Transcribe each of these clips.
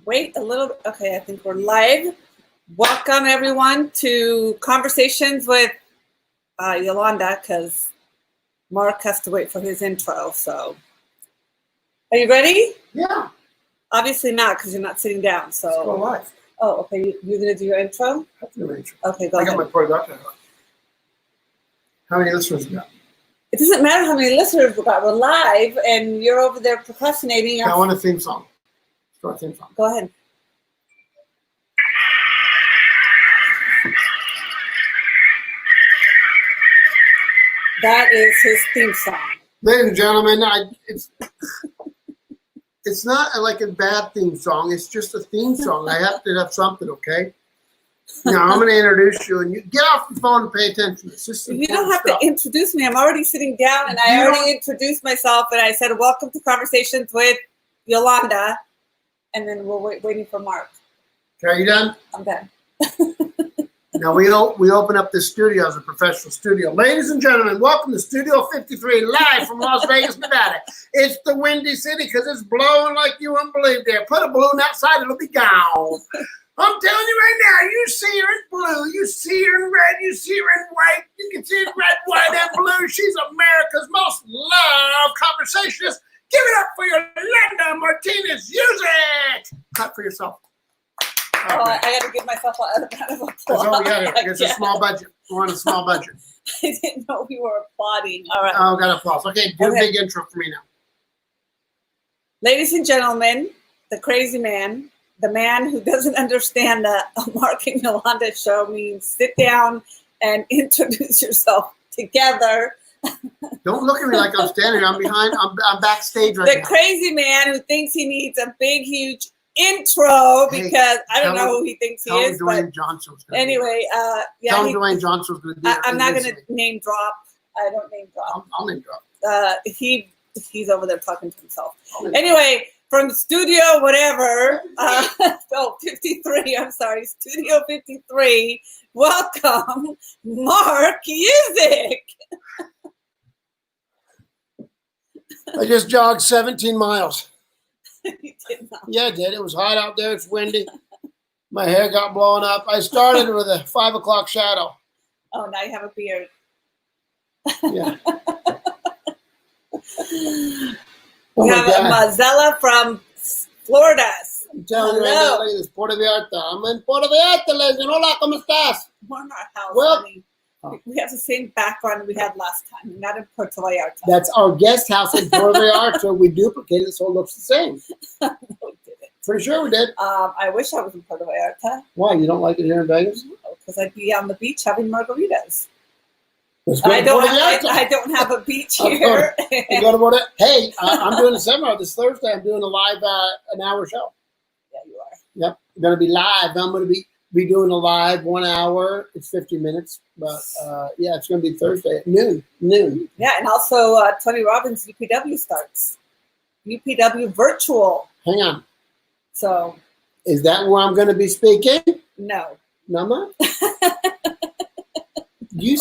Wait a little. Okay, I think we're live. Welcome everyone to Conversations with Yolanda, because Mark has to wait for his intro. So, are you ready? Yeah. Obviously not, because you're not sitting down. So. Let's go live. Oh, okay. You're gonna do your intro? I have to do my intro. Okay, go I ahead. got my production. How many listeners you got? It doesn't matter how many listeners we got. We're live, and you're over there procrastinating. I want a theme song. Start a theme song. Go ahead. That is his theme song. Ladies and gentlemen, it's not like a bad theme song. It's just a theme song. I have to have something, okay? Now I'm going to introduce you, and you get off the phone and pay attention. This is you don't have to introduce me. I'm already sitting down, and I already introduced myself, and I said, "Welcome to Conversations with Yolanda," and then we're waiting for Mark. Okay, are you done? I'm done. Now we open up this studio as a professional studio. Ladies and gentlemen, welcome to Studio 53, live from Las Vegas, Nevada. It's the Windy City because it's blowing like you wouldn't believe there. Put a balloon outside, it'll be gone. I'm telling you right now, you see her in blue, you see her in red, you see her in white, you can see her in red, white, and blue. She's America's most loved conversationalist. Give it up for Yolanda Martinez. Use it. Clap for yourself. Oh, I got to give myself a round of applause. That's all we got here. It's a small budget. We're on a small budget. I didn't know we were applauding. All right. Oh, got applause. Okay, do a big intro for me now. Ladies and gentlemen, the crazy man, the man who doesn't understand that a Mark and Yolanda show means sit down and introduce yourself together. Don't look at me like I'm standing here. I'm behind. I'm backstage right now. The crazy man who thinks he needs a big, huge intro because I don't know who he thinks he is. Dwayne Johnson's anyway, yeah. Tell him Dwayne Johnson's going to do it. I'm not going to name drop. I don't name drop. I'll name drop. He's over there talking to himself. Anyway, from Studio whatever, 53. I'm sorry, Studio 53. Welcome, Mark Music. I just jogged 17 miles. You did not. Yeah, I did. It was hot out there. It's windy. My hair got blown up. I started with a 5 o'clock shadow. Oh, now you have a beard. Yeah. We have a Mazella from Florida. I'm telling you right now, look at this, Puerto Vallarta. I'm in Puerto Vallarta, ladies. Hola, ¿cómo estás? We're in our house. Well, we have the same background we had last time. We're not in Puerto Vallarta. That's our guest house in Puerto Vallarta. We duplicated it so it looks the same. No, we didn't. Pretty sure we did. I wish I was in Puerto Vallarta. Why? You don't like it here in Vegas? Because I'd be on the beach having margaritas. I don't have a beach here. Hey, I'm doing a seminar this Thursday. I'm doing a live an hour show. Yeah, you are. Yep. I'm going to be live. I'm going to be doing a live 1 hour. It's 50 minutes. But, yeah, it's going to be Thursday at noon. Yeah, and also Tony Robbins' UPW starts. UPW virtual. Hang on. So. Is that where I'm going to be speaking? No. No, I'm not? You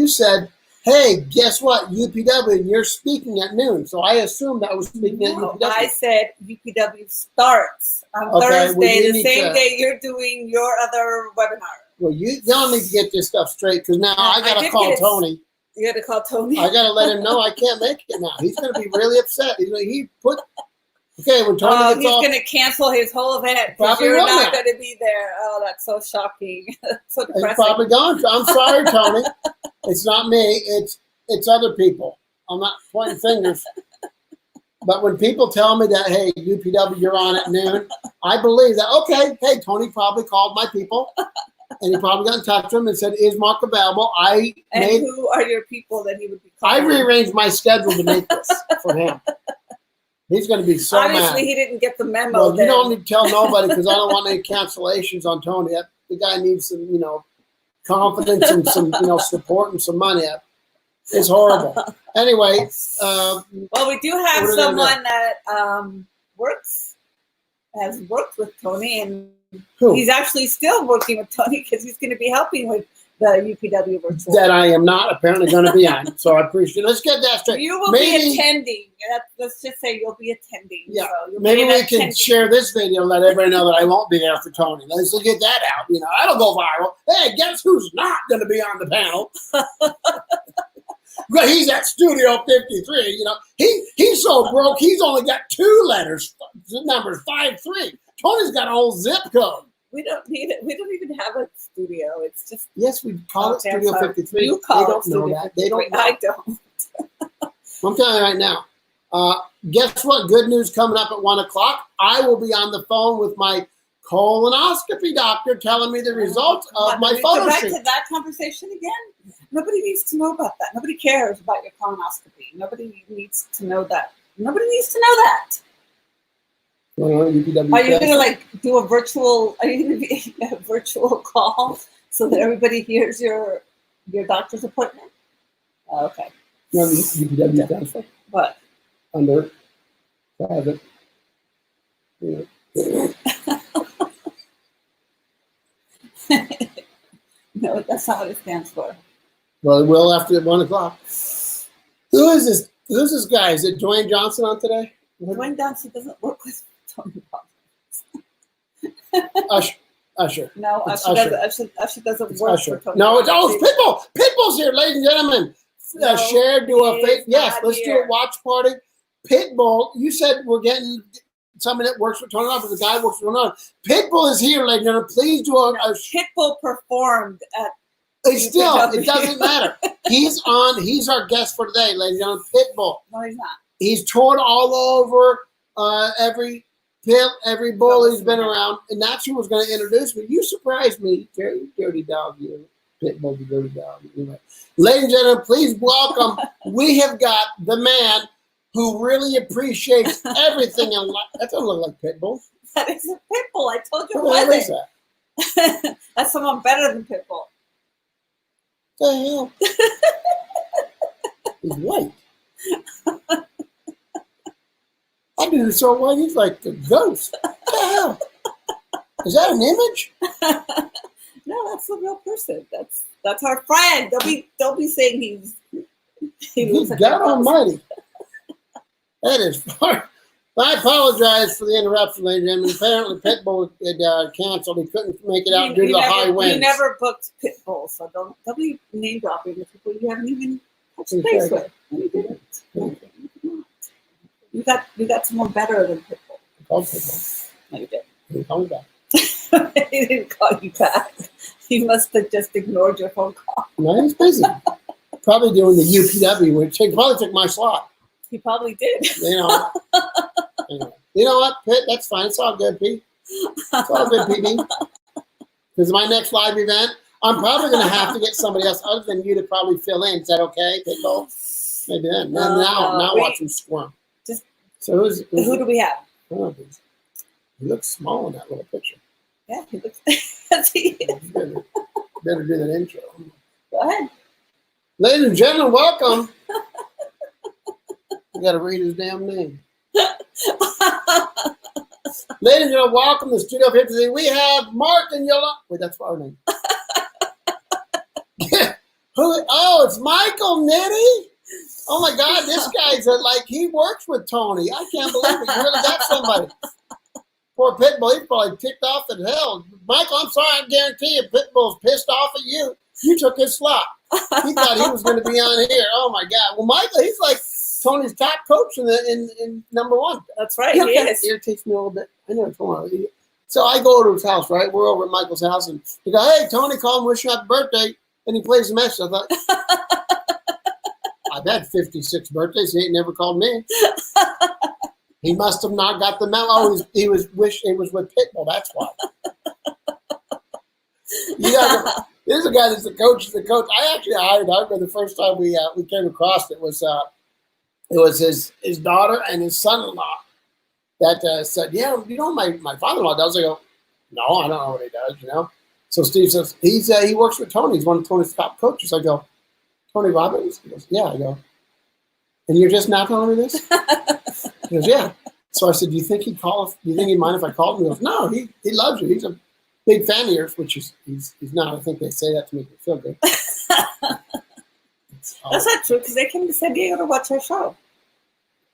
said, hey, guess what? UPW, and you're speaking at noon. So I assumed I was speaking at UPW. I said UPW starts on Thursday, the same day you're doing your other webinar. Well, y'all need to get this stuff straight because now I got to call Tony. You got to call Tony? I got to let him know I can't make it now. He's going to be really upset. When Tony he's going to cancel his whole event because you're not going to be there. Oh, that's so shocking. So depressing. He's probably gone. I'm sorry, Tony. It's not me. It's other people. I'm not pointing fingers. But when people tell me that, hey, UPW, you're on at noon, I believe that, okay, hey, Tony probably called my people. And he probably got in touch with him and said, is Mark available? Who are your people that he would be calling? I rearranged my schedule to make this for him. He's going to be so mad. Obviously, he didn't get the memo. Well, you don't need to tell nobody because I don't want any cancellations on Tony. The guy needs some, confidence and some, support and some money. It's horrible. Anyway. Well, we do have someone that has worked with Tony, and he's actually still working with Tony because he's going to be helping with The UPW virtual. That I am not apparently going to be on. So I appreciate it. Let's get that straight. You will be attending. Let's just say you'll be attending. Yeah. So maybe we can share this video and let everybody know that I won't be there for Tony. Let's get that out. You know, that'll go viral. Hey, guess who's not going to be on the panel? He's at Studio 53. You know, he's so broke. He's only got 2 letters, numbers 5-3. Tony's got a whole zip code. We don't need it. We don't even have a studio. It's just we call it Studio 53. You call they don't it know that. They don't know. I don't. I'm telling you right now. Guess what? Good news coming up at 1 o'clock. I will be on the phone with my colonoscopy doctor telling me the results of my photo back shoot. to that conversation again. Nobody needs to know about that. Nobody cares about your colonoscopy. Nobody needs to know that. Nobody needs to know that. Are you gonna do a virtual? Are you gonna be a virtual call so that everybody hears your doctor's appointment? Oh, okay. You know UPW transfer? What? Under private. Yeah. No, that's not what it stands for. Well, it will after 1 o'clock. Who is this? Who's this guy? Is it Dwayne Johnson on today? Dwayne Johnson doesn't work with Tony Robbins. Usher. No, Usher doesn't it's work Usher. for Tony No, Robbins. It's Pitbull. Pitbull's here, ladies and gentlemen. No, Share, do a fake. Yes, let's here. do a watch party. Pitbull, you said we're getting somebody that works for Tony Robbins. The guy works for Tony Robbins. Pitbull is here, ladies and gentlemen. Please do a Pitbull performed at. It doesn't matter. He's on. He's our guest for today, ladies and gentlemen. Pitbull. No, he's not. He's toured all over every pit, every bull he's been around, and that's who was going to introduce me. You surprised me, Terry, dirty dog, you Pitbull, the dirty dog. Anyway, ladies and gentlemen, please welcome. We have got the man who really appreciates everything in life. That doesn't look like Pitbull. That is a Pitbull. I told you it What is wasn't. that? That's someone better than Pitbull. What the hell? He's white. I do so white. He's like the ghost. What the hell? Is that an image? No, that's a real person. That's our friend. Don't be saying he's God Almighty. That is far. I apologize for the interruption, ladies and gentlemen. Apparently, Pitbull had canceled. He couldn't make it out due to the high winds. You never booked Pitbull, so don't be name dropping the people you haven't even touched base with. No, you didn't. You got someone better than Pitbull. I called Pitbull. No, you didn't. He didn't call me back. He didn't call you back. He must have just ignored your phone call. No, he's busy. Probably doing the UPW, which he probably took my slot. He probably did. You know. Anyway. You know what, Pitt? That's fine. It's all good, Pete. It's all good, PB. Because my next live event, I'm probably going to have to get somebody else other than you to probably fill in. Is that okay, Pitbull? Maybe then. Now watch him squirm. So who do we have? He looks small in that little picture. Yeah, he looks. He is. Better do that intro. Go ahead. Ladies and gentlemen, welcome. You got to read his damn name. Ladies and gentlemen, welcome to Studio 53. We have Mark and Yola. Wait, that's our name. Oh, it's Michael Nitti. Oh my God, this guy's like he works with Tony. I can't believe it. You really got somebody. Poor Pitbull, he's probably ticked off as hell. Michael, I'm sorry, I guarantee you, Pitbull's pissed off at you. You took his slot. He thought he was going to be on here. Oh my God. Well, Michael, he's like Tony's top coach in number one. That's right. He is. irritates me a little bit. I never told him. So I go to his house, right? We're over at Michael's house, and he go, "Hey, Tony, call him, wish you happy birthday." And he plays the message. I thought, I've had 56 birthdays. He ain't never called me. He must have not got the memo. He was with Pitbull. That's why. There's a guy that's the coach. I actually hired. I remember the first time we came across it was his daughter and his son-in-law that said, "Yeah, you know my father-in-law does." I go, "No, I don't know what he does." You know. So Steve says he works with Tony. He's one of Tony's top coaches. I go, "Tony Robbins?" He goes, "Yeah." I go, "And you're just now telling me this?" He goes, "Yeah." So I said, "Do you think he'd call? Do you think he'd mind if I called him?" He goes, "No, he loves you. big fan of yours, which he's not. I think they say that to make me feel good. That's not true, because they came to San Diego to watch our show.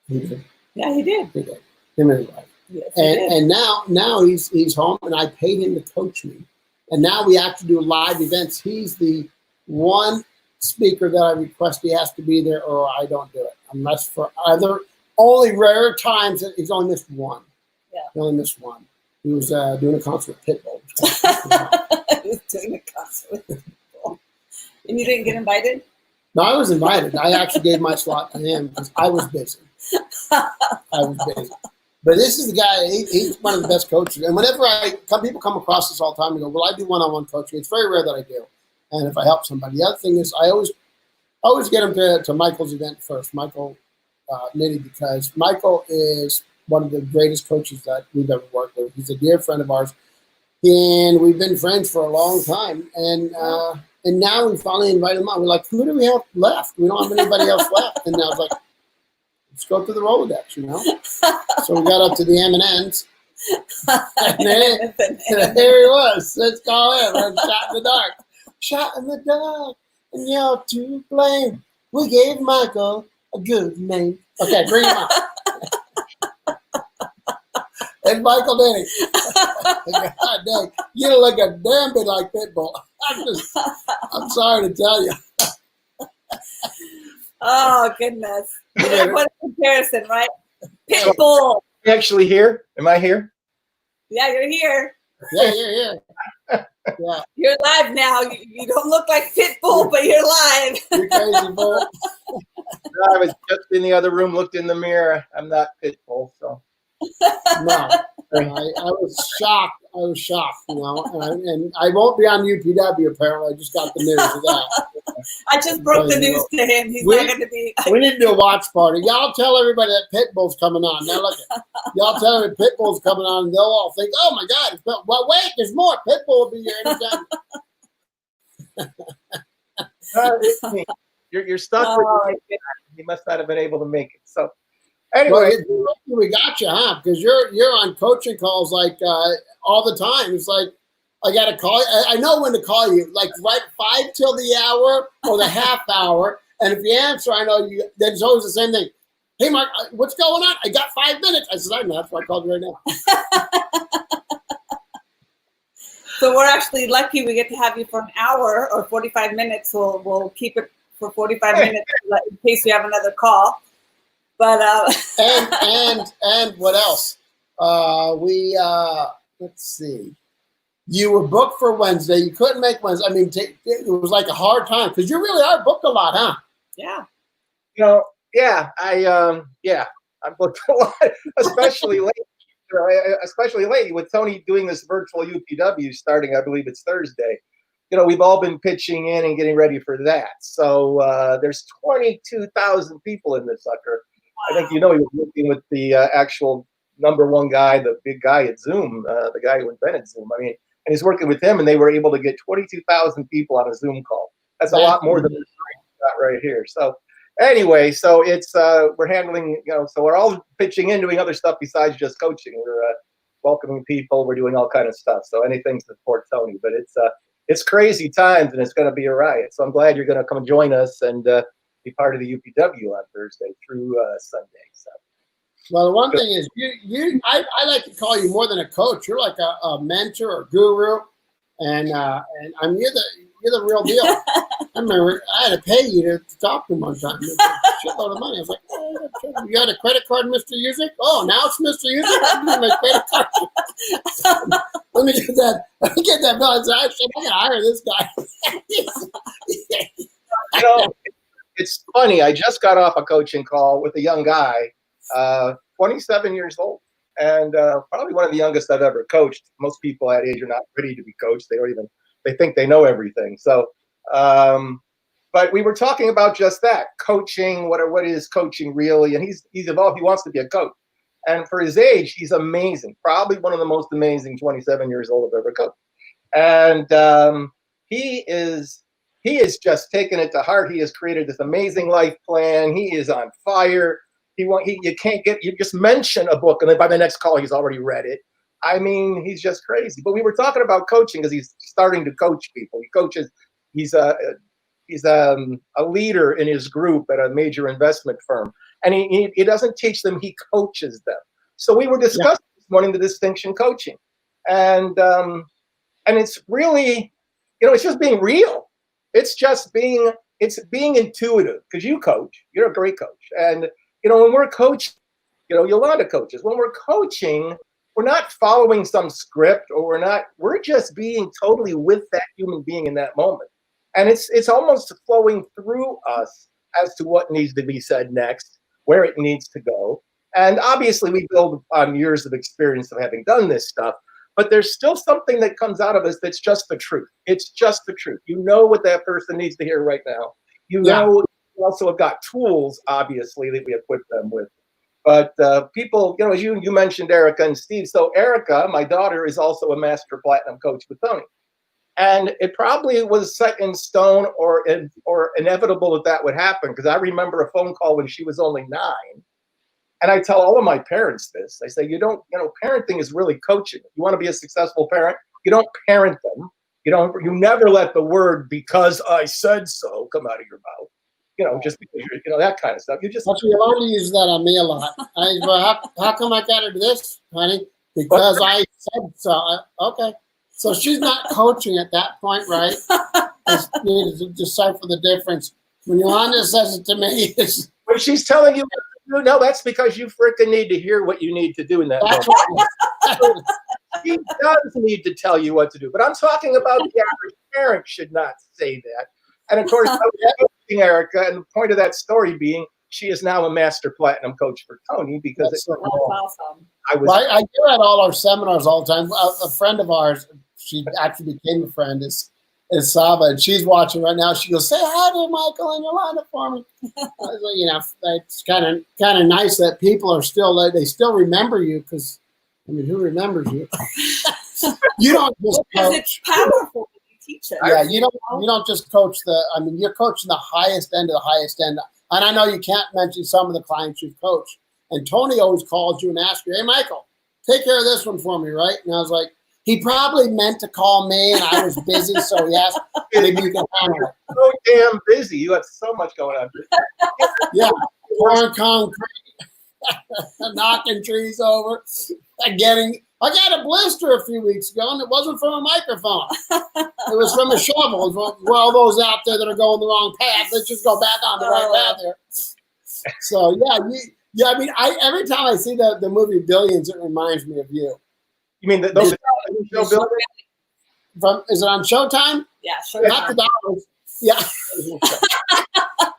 He did. Yeah, he did. He did. Him and his wife. Yes, he did. And now he's home, and I paid him to coach me. And now we have to do live events. He's the one speaker that I request he has to be there, or I don't do it. Unless for only rare times that he's only missed one. Yeah. He only missed one. He was doing a concert with Pitbull. He was doing a concert with Pitbull. And you didn't get invited? No, I was invited. I actually gave my slot to him because I was busy. But this is the guy, he's one of the best coaches. And whenever people come across this all the time and go, well, I do one-on-one coaching. It's very rare that I do. And if I help somebody. The other thing is I always get them to Michael's event first, Michael Nitti, because Michael is one of the greatest coaches that we've ever worked with. He's a dear friend of ours. And we've been friends for a long time. And now we finally invited him on. We're like, who do we have left? We don't have anybody else left. And I was like, let's go through the Rolodex, you know? So we got up to the M&Ns. And there he was. Let's call him. Shot in the dark. Shot in the dark. And you're to blame. We gave Michael a good name. Okay, bring him up. And Michael Nitti. God dang. You look a damn bit like Pitbull. I'm sorry to tell you. Oh, goodness. What a comparison, right? Pitbull. You actually here? Am I here? Yeah, you're here. Yeah, you're here. Yeah. You're live now. You don't look like Pitbull, but you're live. You're crazy, bull. I was just in the other room, looked in the mirror. I'm not Pitbull, so. No. I was shocked. You know, and I won't be on UPW apparently. I just got the news of that. I just broke the news to him. He's not going to be. We need to do a watch party. Y'all tell everybody that Pitbull's coming on. Now look, y'all tell them Pitbull's coming on, and they'll all think, "Oh my God!" Well, wait, there's more. Pitbull will be here anytime. You're stuck with me. You must not have been able to make it. So. Anyway, we got you, huh? Because you're on coaching calls like all the time. It's like I got to call you. I know when to call you, like right 5 till the hour or the half hour. And if you answer, I know you. Then it's always the same thing. Hey, Mark, what's going on? I got 5 minutes. I said, I know. That's why I called you right now. So we're actually lucky we get to have you for an hour or 45 minutes. We'll keep it for 45 minutes in case we have another call. But and what else? Let's see. You were booked for Wednesday. You couldn't make Wednesday. I mean, it was like a hard time because you really are booked a lot, huh? Yeah. You know, yeah. I'm booked a lot, especially late. Especially late with Tony doing this virtual UPW starting. I believe it's Thursday. You know, we've all been pitching in and getting ready for that. So there's 22,000 people in this sucker. I think he was working with the actual #1 guy, the big guy at Zoom, the guy who invented Zoom. I mean, and he's working with him, and they were able to get 22,000 people on a Zoom call. That's a lot more than we've got right here. So anyway, so it's we're handling, so we're all pitching in, doing other stuff besides just coaching. We're welcoming people. We're doing all kind of stuff. So anything to support Tony. But it's crazy times, and it's going to be a riot. So I'm glad you're going to come join us and be part of the UPW on Thursday through Sunday. So. Well, the one thing is, I like to call you more than a coach. You're like a mentor or guru, and I mean you're the real deal. I remember I had to pay you to talk to him one time. A shitload of money. I was like, oh, you got a credit card, Mr. Music? Oh, now it's Mr. Music. I'm doing my credit card. Let me get that bill. I said, I gotta hire this guy. It's funny. I just got off a coaching call with a young guy, 27 years old, and probably one of the youngest I've ever coached. Most people that age are not ready to be coached. They think they know everything. So, but we were talking about just that, coaching. What is coaching really? And he's evolved. He wants to be a coach, and for his age, he's amazing. Probably one of the most amazing 27 years old I've ever coached, and he is just taken it to heart. He has created this amazing life plan. He is on fire. You just mention a book, and then by the next call, he's already read it. I mean, he's just crazy. But we were talking about coaching because he's starting to coach people. He coaches. He's a leader in his group at a major investment firm, and he doesn't teach them. He coaches them. So we were discussing this morning the distinction coaching, and it's really, it's just being real. It's being intuitive because you coach. You're a great coach, and when we're coaching, Yolanda coaches. When we're coaching, we're not following some script, or we're just being totally with that human being in that moment. And it's almost flowing through us as to what needs to be said next, where it needs to go. And obviously we build on years of experience of having done this stuff, but there's still something that comes out of us that's just the truth. It's just the truth. You know what that person needs to hear right now. You know, we also have got tools, obviously, that we equip them with. But people, as you mentioned Erica and Steve. So Erica, my daughter, is also a master platinum coach with Tony. And it probably was set in stone or inevitable that would happen, because I remember a phone call when she was only 9. And I tell all of my parents this. I say, parenting is really coaching. You want to be a successful parent, you don't parent them. You never let the word "because I said so" come out of your mouth. Just because that kind of stuff. You just Actually, Yolanda uses that on me a lot. How come I got into this, honey? Because I said so. Okay. So she's not coaching at that point, right? You need to decipher the difference. When Yolanda says it to me, it's when she's telling you what to do, no, that's because you freaking need to hear what you need to do in that moment. She does need to tell you what to do. But I'm talking about the average parent should not say that. And of course, I was coaching Erica, and the point of that story being she is now a master platinum coach for Tony, because that's awesome. I do at all our seminars all the time. A friend of ours, she actually became a friend, is Saba, and she's watching right now. She goes, "Say hi to Michael and Yolanda for me." It's kind of nice that people are still they still remember you, because who remembers you? You don't just coach. It's powerful when you teach it. Yeah, you don't just coach you're coaching the highest end of the highest end. And I know you can't mention some of the clients you've coached. And Tony always calls you and asks you, "Hey, Michael, take care of this one for me," right? And I was like, he probably meant to call me, and I was busy, so he asked, maybe you can handle it. So damn busy. You have so much going on. Yeah, pouring concrete, knocking trees over, I got a blister a few weeks ago, and it wasn't from a microphone. It was from a shovel. We're all those out there that are going the wrong path. Let's just go back on the right path here. So every time I see the movie Billions, it reminds me of you. You mean those show Billions? Is it on Showtime? Yeah, Showtime. Not the dollars. Yeah.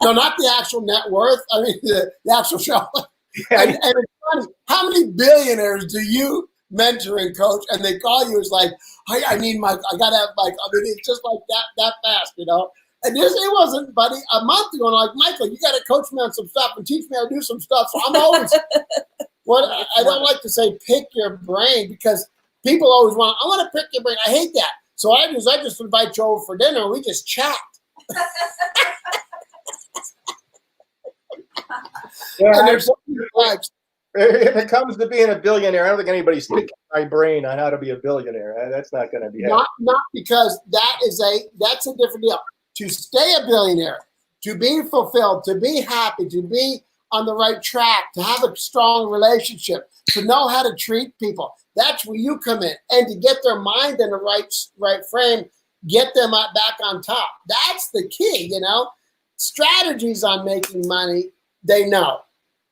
No, not the actual net worth. I mean the actual show. Yeah. And it's funny. How many billionaires do you mentor and coach, and they call you? It's like, I need Mike. I gotta have Mike. I mean, it's just like that fast, And it wasn't, buddy, a month ago. I'm like, Michael, you gotta coach me on some stuff and teach me how to do some stuff. So I'm always I don't like to say pick your brain, because people always I want to pick your brain. I hate that. So I just invite you over for dinner and we just chat. Yeah, if it comes to being a billionaire, I don't think anybody's picking my brain on how to be a billionaire. That's not going to be not because that's a different deal. To stay a billionaire, to be fulfilled, to be happy, to be on the right track, to have a strong relationship, to know how to treat people. That's where you come in, and to get their mind in the right frame, get them back on top. That's the key, Strategies on making money, they know.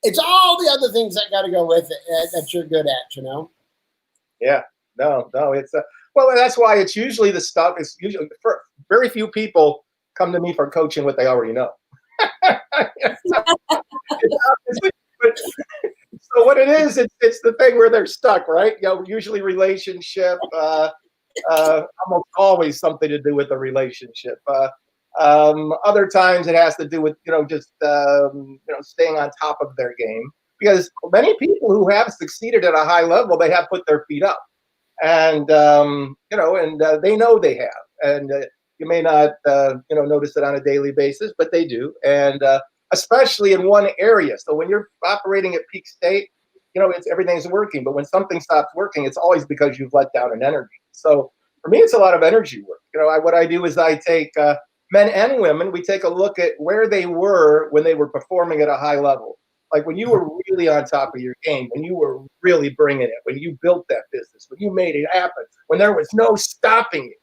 It's all the other things that got to go with it that you're good at, Yeah, no, it's well, that's why it's usually the stuff. It's usually very few people come to me for coaching what they already know. So what it is, it's the thing where they're stuck, right? Usually relationship, almost always something to do with the relationship. Other times it has to do with just staying on top of their game, because many people who have succeeded at a high level, they have put their feet up, and they know they have, and you may not notice it on a daily basis, but they do, and especially in one area. So when you're operating at peak state, everything's working. But when something stops working, it's always because you've let down an energy. So for me, it's a lot of energy work. What I do is I take men and women, we take a look at where they were when they were performing at a high level. Like when you were really on top of your game, when you were really bringing it, when you built that business, when you made it happen, when there was no stopping it.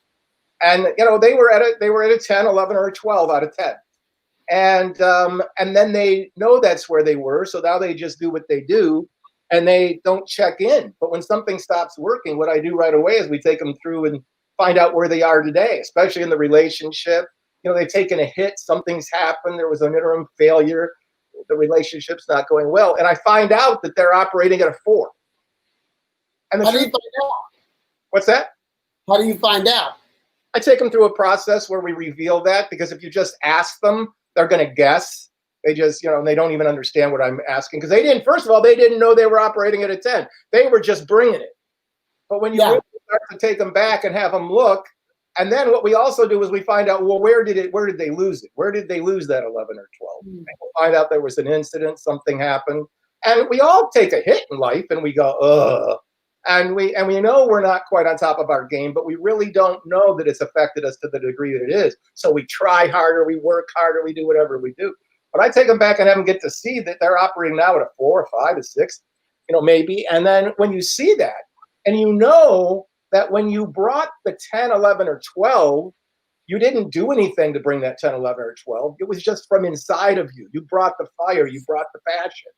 And, they were at a 10, 11, or a 12 out of 10. And then they know that's where they were. So now they just do what they do and they don't check in. But when something stops working, what I do right away is we take them through and find out where they are today, especially in the relationship. They've taken a hit, something's happened, there was an interim failure, the relationship's not going well. And I find out that they're operating at a 4. And How do you find out? What's that? How do you find out? I take them through a process where we reveal that, because if you just ask them, they're going to guess. They just, they don't even understand what I'm asking, because first of all, they didn't know they were operating at a 10. They were just bringing it. But when you really start to take them back and have them look, and then what we also do is we find out, well, where did they lose it? Where did they lose that 11 or 12? And we'll find out there was an incident, something happened. And we all take a hit in life and we go, ugh. And we know we're not quite on top of our game, but we really don't know that it's affected us to the degree that it is. So we try harder, we work harder, we do whatever we do. But I take them back and have them get to see that they're operating now at a 4, a 5, a 6, maybe. And then when you see that, and that when you brought the 10, 11, or 12, you didn't do anything to bring that 10, 11, or 12. It was just from inside of you. You brought the fire. You brought the passion.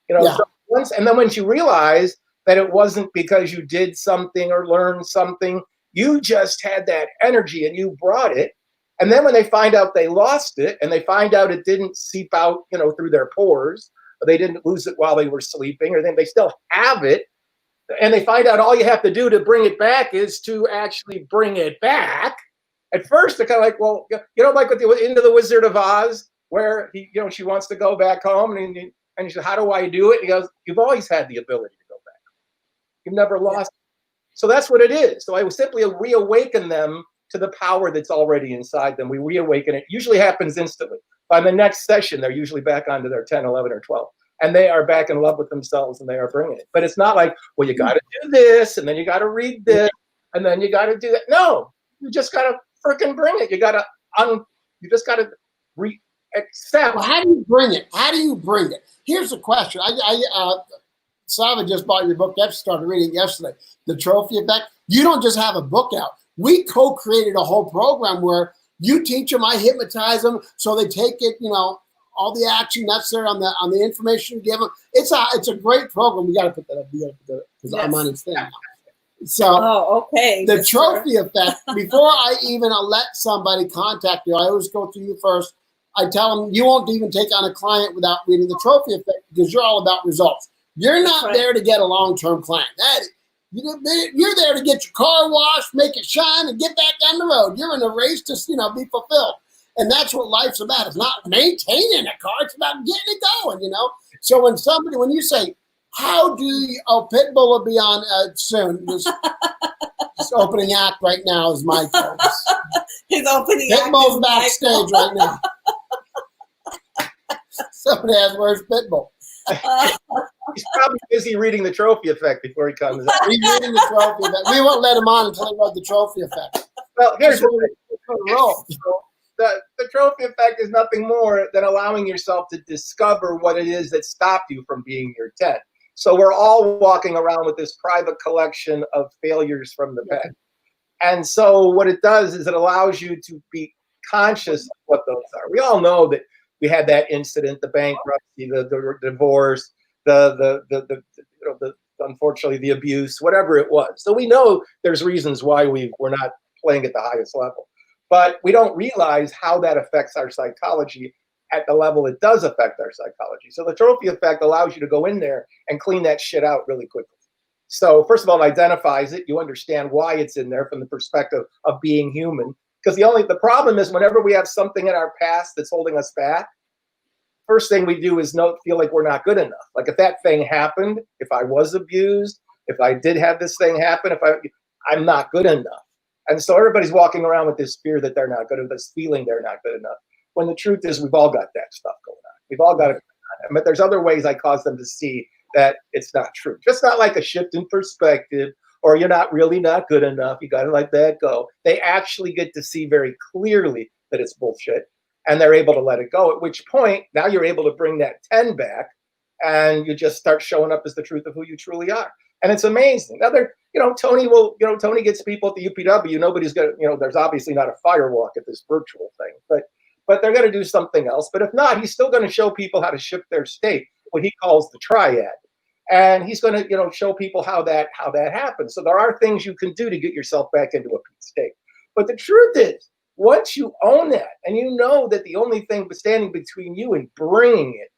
So once you realize that it wasn't because you did something or learned something, you just had that energy and you brought it. And then when they find out they lost it, and they find out it didn't seep out, through their pores, or they didn't lose it while they were sleeping, or then they still have it, and they find out all you have to do to bring it back is to actually bring it back. At first, they're kind of like, well, like with into the Wizard of Oz, where she wants to go back home, and he said, how do I do it? And he goes, you've always had the ability to go back. You've never lost it. So that's what it is. So I would simply reawaken them to the power that's already inside them. We reawaken it. Usually happens instantly. By the next session, they're usually back onto their 10, 11, or 12. And they are back in love with themselves and they are bringing it. But it's not like, well, you got to do this, and then you got to read this, and then you got to do that. No, you just got to freaking bring it. You just got to accept. Well, how do you bring it? How do you bring it? Here's the question. Sava just bought your book. I started reading yesterday, The Trophy Effect. You don't just have a book out. We co-created a whole program where you teach them, I hypnotize them, so they take it, all the action necessary on the information you give them. It's a great program. We got to put that up. Because I'm on its thing now. So, okay. The Trophy Effect. Before I even let somebody contact you, I always go through you first. I tell them you won't even take on a client without reading The Trophy Effect, because you're all about results. You're not there to get a long-term client. You're there to get your car washed, make it shine, and get back down the road. You're in a race to be fulfilled. And that's what life's about. It's not maintaining a car. It's about getting it going, So when you say, how do you, Pitbull will be on soon. This opening act right now is Michael. His opening Pitbull's act is backstage right now. Somebody asks, where's Pitbull? He's probably busy reading The Trophy Effect before he comes out. He's reading The Trophy Effect. We won't let him on until he read The Trophy Effect. Well, here's the trophy effect is nothing more than allowing yourself to discover what it is that stopped you from being your 10. So we're all walking around with this private collection of failures from the past. And so what it does is it allows you to be conscious of what those are. We all know that we had that incident, the bankruptcy, the divorce, the unfortunately the abuse, whatever it was. So we know there's reasons why we're not playing at the highest level. But we don't realize how that affects our psychology at the level it does affect our psychology. So the trophy effect allows you to go in there and clean that shit out really quickly. So first of all, it identifies it. You understand why it's in there from the perspective of being human. Because the problem is whenever we have something in our past that's holding us back, first thing we do is feel like we're not good enough. Like if that thing happened, if I was abused, if I did have this thing happen, I'm not good enough. And so everybody's walking around with this fear that they're not good enough, this feeling they're not good enough. When the truth is we've all got that stuff going on. We've all got it going on. But there's other ways I cause them to see that it's not true. Just not like a shift in perspective, or you're not good enough. You got to let that go. They actually get to see very clearly that it's bullshit, and they're able to let it go. At which point, now you're able to bring that 10 back, and you just start showing up as the truth of who you truly are. And it's amazing. Now, Tony gets people at the UPW. Nobody's going to, there's obviously not a firewalk at this virtual thing, but they're going to do something else. But if not, he's still going to show people how to shift their state, what he calls the triad. And he's going to, show people how that happens. So there are things you can do to get yourself back into a peak state. But the truth is, once you own that, and you know that the only thing standing between you and bringing it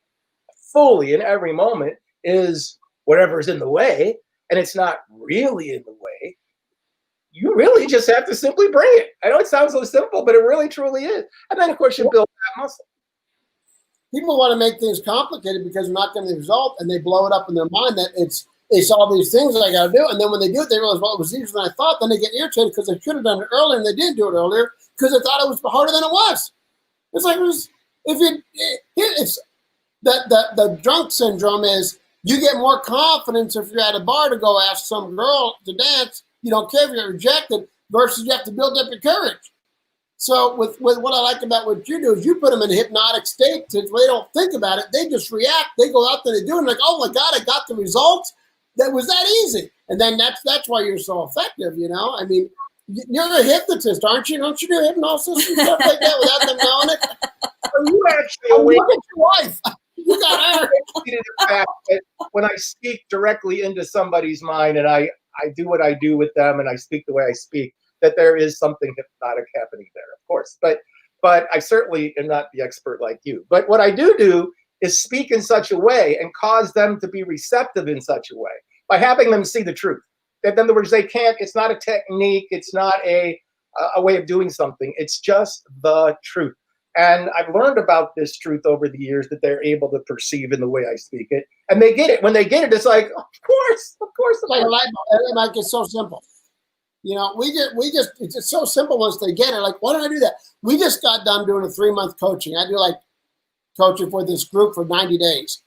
fully in every moment is whatever's in the way, and it's not really in the way, you really just have to simply bring it. I know it sounds so simple, but it really truly is. And then, of course, you build that muscle. People want to make things complicated because they're not getting the result, and they blow it up in their mind that it's all these things that I got to do. And then when they do it, they realize, well, it was easier than I thought. Then they get irritated because they should have done it earlier, and they didn't do it earlier because they thought it was harder than it was. It's like the drunk syndrome is you get more confidence if you're at a bar to go ask some girl to dance. You don't care if you're rejected versus you have to build up your courage. So with what I like about what you do is you put them in a hypnotic state so they don't think about it. They just react. They go out there and they do it. And like, oh my God, I got the results. That was that easy. And then that's why you're so effective, I mean, you're a hypnotist, aren't you? Don't you do hypnosis and stuff like that without them knowing it? You actually look at your wife. You got her. The fact that when I speak directly into somebody's mind and I do what I do with them and I speak the way I speak, that there is something hypnotic happening there, of course. But I certainly am not the expert like you. But what I do is speak in such a way and cause them to be receptive in such a way by having them see the truth. In other words, it's not a technique. It's not a way of doing something. It's just the truth. And I've learned about this truth over the years that they're able to perceive in the way I speak it. And they get it. When they get it, it's like, of course. Like a light bulb. Like it's so simple. It's so simple once they get it. Like, why don't I do that? We just got done doing a 3-month coaching. I do like coaching for this group for 90 days.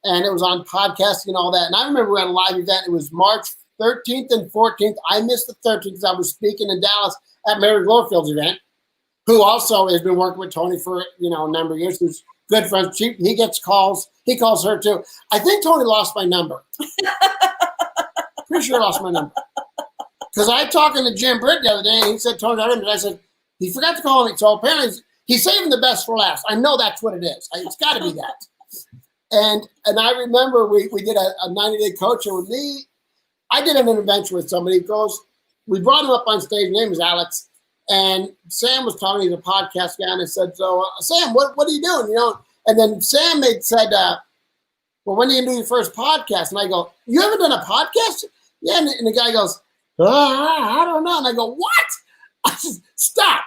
And it was on podcasting and all that. And I remember we had a live event. It was March 13th and 14th. I missed the 13th because I was speaking in Dallas at Mary Glorfield's event, who also has been working with Tony for, a number of years, who's good friends. He gets calls. He calls her too. I think Tony lost my number. Pretty sure he lost my number. Because I talking to Jim Britt the other day, and he said, Tony, and I said, he forgot to call me. So apparently he's saving the best for last. I know that's what it is. It's got to be that. And I remember we did a 90-day coaching with me. I did an intervention with somebody. We brought him up on stage. His name is Alex. And Sam was talking, he's a podcast guy, and I said, so, Sam, what are you doing? And then Sam said, well, when are you going to do your first podcast? And I go, you haven't done a podcast? Yeah. And the guy goes, I don't know. And I go, what? I said, stop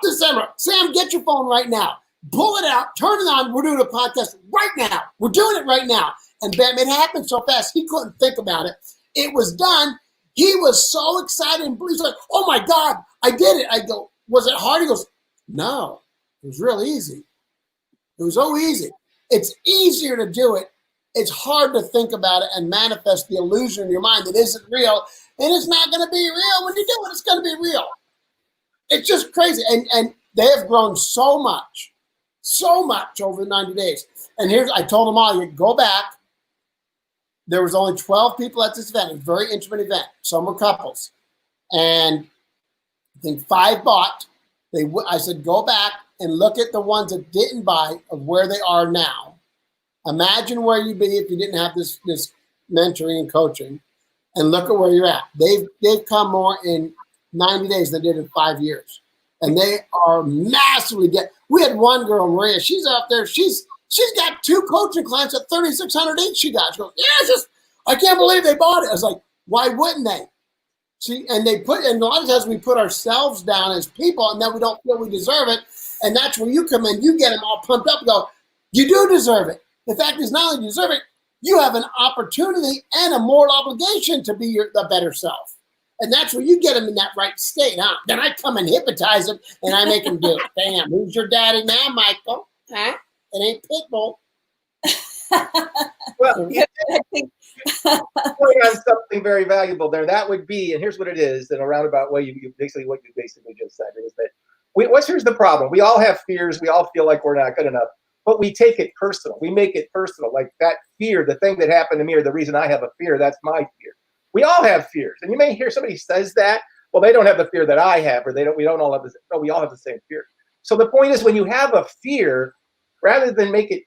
this, Sam, get your phone right now. Pull it out, turn it on. We're doing a podcast right now. We're doing it right now. And bam, it happened so fast. He couldn't think about it. It was done. He was so excited. And he's like, oh my God, I did it. I go, was it hard? He goes, no, it was real easy. It was so easy. It's easier to do it. It's hard to think about it and manifest the illusion in your mind that isn't real. And it's not going to be real. When you do it, it's going to be real. It's just crazy. And they have grown so much over the 90 days. And I told them all, you go back. There was only 12 people at this event. It was a very intimate event. Some were couples. And I think 5 bought. I said, go back and look at the ones that didn't buy of where they are now. Imagine where you'd be if you didn't have this mentoring and coaching. And look at where you're at. They've come more in 90 days than they did in 5 years. And they are massively we had one girl, Maria, she's out there, she's got 2 coaching clients at $3,600 each she got. She goes, yeah, I can't believe they bought it. I was like, why wouldn't they? And a lot of times we put ourselves down as people and then we don't feel we deserve it. And that's where you come in, you get them all pumped up and go, you do deserve it. The fact is, not only do you deserve it, you have an opportunity and a moral obligation to be the better self. And that's where you get them in that right state, huh? Then I come and hypnotize them and I make them do it. Bam, who's your daddy now, Michael? Huh? It ain't Pitbull. Well, I think point on something very valuable there. That would be, and here's what it is, in a roundabout way, you basically what you basically just said is that here's the problem. We all have fears. We all feel like we're not good enough, but we take it personal. We make it personal. Like that fear, the thing that happened to me, or the reason I have a fear, that's my fear. We all have fears, and you may hear somebody says that. Well, they don't have the fear that I have, or we don't all have the. No, we all have the same fear. So the point is, when you have a fear, rather than make it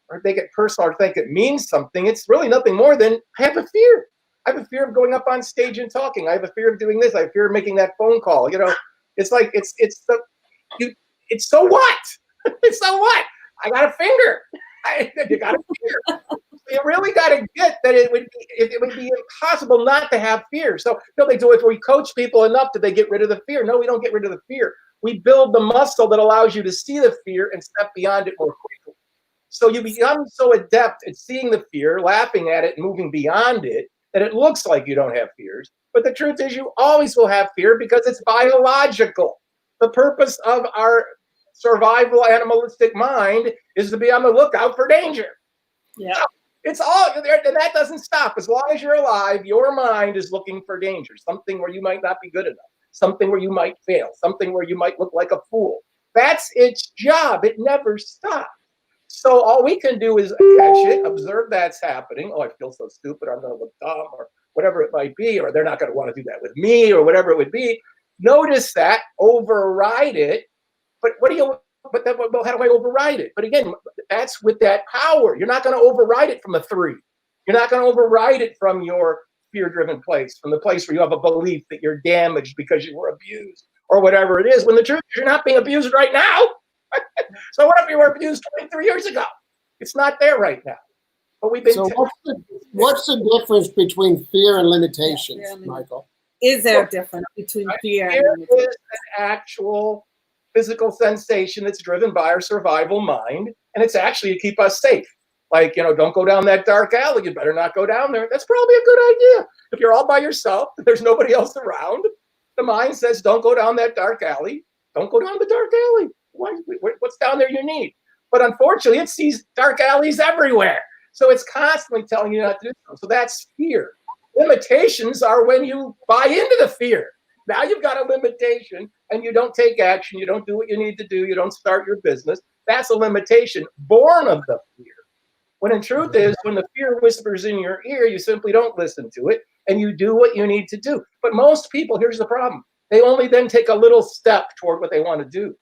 personal or think it means something, it's really nothing more than I have a fear. I have a fear of going up on stage and talking. I have a fear of doing this. I have a fear of making that phone call. It's like it's so what? It's so what? I got a finger. You got a fear. You really got to get that it would be impossible not to have fear. So they do it. If we coach people enough, do they get rid of the fear? No, we don't get rid of the fear. We build the muscle that allows you to see the fear and step beyond it more quickly. So you become so adept at seeing the fear, laughing at it, and moving beyond it, that it looks like you don't have fears. But the truth is you always will have fear because it's biological. The purpose of our survival animalistic mind is to be on the lookout for danger. Yeah. It's all there, and that doesn't stop. As long as you're alive, your mind is looking for danger, something where you might not be good enough, something where you might fail, something where you might look like a fool. That's its job. It never stops. So all we can do is catch it, observe that's happening. Oh, I feel so stupid. I'm going to look dumb, or whatever it might be, or they're not going to want to do that with me, or whatever it would be. Notice that, override it. But how do I override it? But again, that's with that power. You're not going to override it from a 3. You're not going to override it from your fear-driven place, from the place where you have a belief that you're damaged because you were abused or whatever it is. When the truth is you're not being abused right now. So what if you were abused 23 years ago? It's not there right now. But we've been. So what's the difference between fear and limitations, Michael? Is there a difference between fear and limitations? Fear is an actual physical sensation that's driven by our survival mind, and it's actually to keep us safe. Like, don't go down that dark alley. You better not go down there. That's probably a good idea. If you're all by yourself, there's nobody else around, the mind says, don't go down that dark alley. Don't go down the dark alley. What's down there you need? But unfortunately, it sees dark alleys everywhere. So it's constantly telling you not to do so. So that's fear. Limitations are when you buy into the fear. Now you've got a limitation and you don't take action. You don't do what you need to do. You don't start your business. That's a limitation born of the fear. When in truth is, when the fear whispers in your ear, you simply don't listen to it and you do what you need to do. But most people, here's the problem. They only then take a little step toward what they want to do.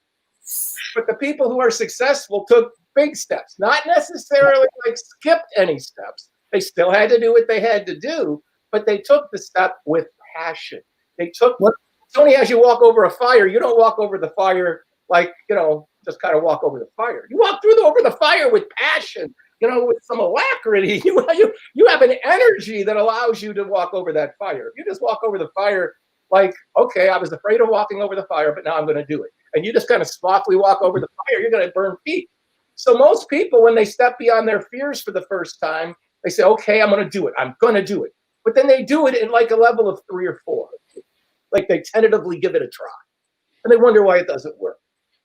But the people who are successful took big steps, not necessarily like skipped any steps. They still had to do what they had to do, but they took the step with passion. They took what Tony, as you walk over a fire, you don't walk over the fire like, just kind of walk over the fire. You walk over the fire with passion, with some alacrity. You have an energy that allows you to walk over that fire. If you just walk over the fire like, okay, I was afraid of walking over the fire, but now I'm going to do it. And you just kind of softly walk over the fire, you're going to burn feet. So most people, when they step beyond their fears for the first time, they say, okay, I'm going to do it. I'm going to do it. But then they do it at like a level of 3 or 4. Like they tentatively give it a try. And they wonder why it doesn't work.